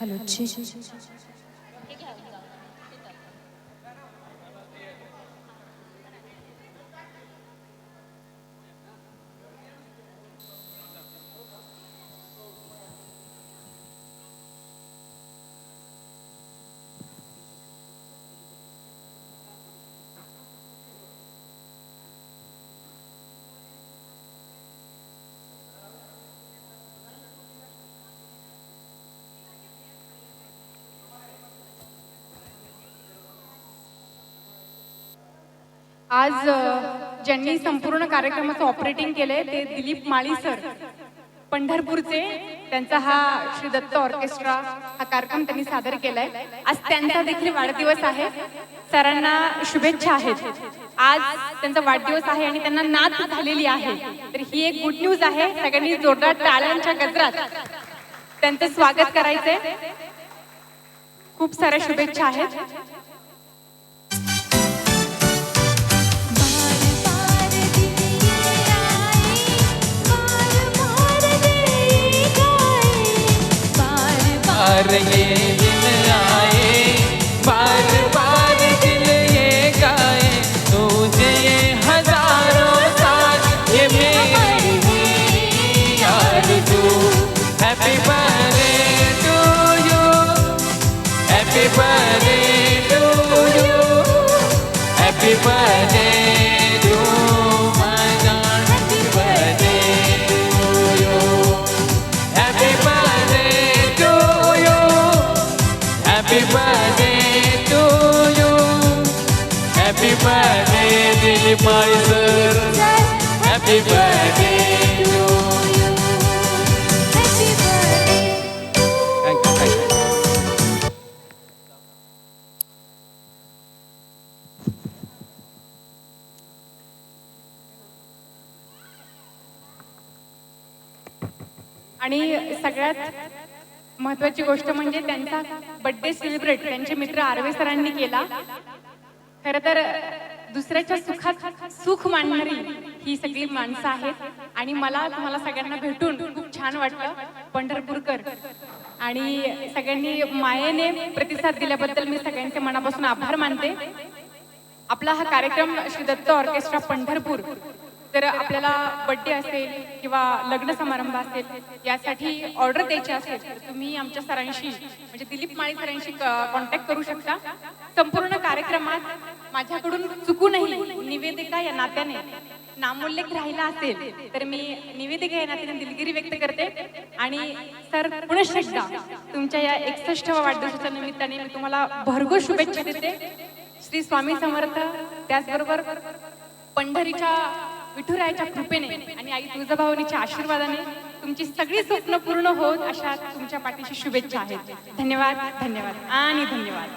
Hello जी आज ज्यांनी संपूर्ण कार्यक्रमाचं ऑपरेटिंग केलंय ते दिलीप माळी सर पंढरपूरचे. त्यांचा हा श्री दत्त ऑर्केस्ट्रा हा कार्यक्रम त्यांनी सादर केलाय. आज त्यांचा देखील वाढदिवस आहे. सरांना शुभेच्छा आहेत. आज त्यांचा वाढदिवस आहे आणि त्यांना नात झालेली आहे. तर ही एक गुड न्यूज आहे. सगळ्यांनी जोरदार टाळ्यांच्या गजरात त्यांचं स्वागत करायचंय. खूप साऱ्या शुभेच्छा आहेत. ये दिन आए बार बार दिल ये गाए तुझे ये हजारों साल ये मेरी ही आरज़ू. Happy birthday to you, happy birthday to you, happy birthday to my जान, happy birthday to you, happy birthday to you, happy birthday to you, happy birthday Dilip Mali sir, happy birthday to you. Thank you thank you. आणि सगळ्यात महत्वाची गोष्ट म्हणजे त्यांचा birthday celebrate त्यांचे मित्र आर्वे सरांनी केला. खरं तर दुसऱ्याच्या सुखात सुख मानणारी ही सगळी माणसं आहेत आणि मला तुम्हाला सगळ्यांना भेटून खूप छान वाटलं. पंढरपूरकर आणि सगळ्यांनी मायेने प्रतिसाद दिल्याबद्दल मी सगळ्यांचे मनापासून आभार मानते. आपला हा कार्यक्रम श्री दत्त ऑर्केस्ट्रा पंढरपूर, जर आपल्याला बर्थडे असेल किंवा लग्न समारंभ असेल यासाठी ऑर्डर द्यायची असेल तर तुम्ही आमच्या सरांशी म्हणजे दिलीप माळी सरांशी कॉन्टॅक्ट करू शकता. संपूर्ण कार्यक्रमात माझ्याकडून चुकूनही निवेदिका या नात्याने नामोल्लेख राहिला असेल तर मी निवेदिका या नात्याने दिलगिरी व्यक्त करते. आणि सर पुनश्च एकदा तुमच्या या 61व्या वाढदिवसाच्या निमित्ताने मी तुम्हाला भरघोस शुभेच्छा देते. श्री स्वामी समर्थ, त्याचबरोबर पंढरीच्या विठुरायाच्या कृपेने आणि आई तुळजाभवानीच्या आशीर्वादाने तुमची सगळी स्वप्न पूर्ण होत अशा तुमच्या पाठीशी शुभेच्छा आहेत. धन्यवाद, धन्यवाद आणि धन्यवाद.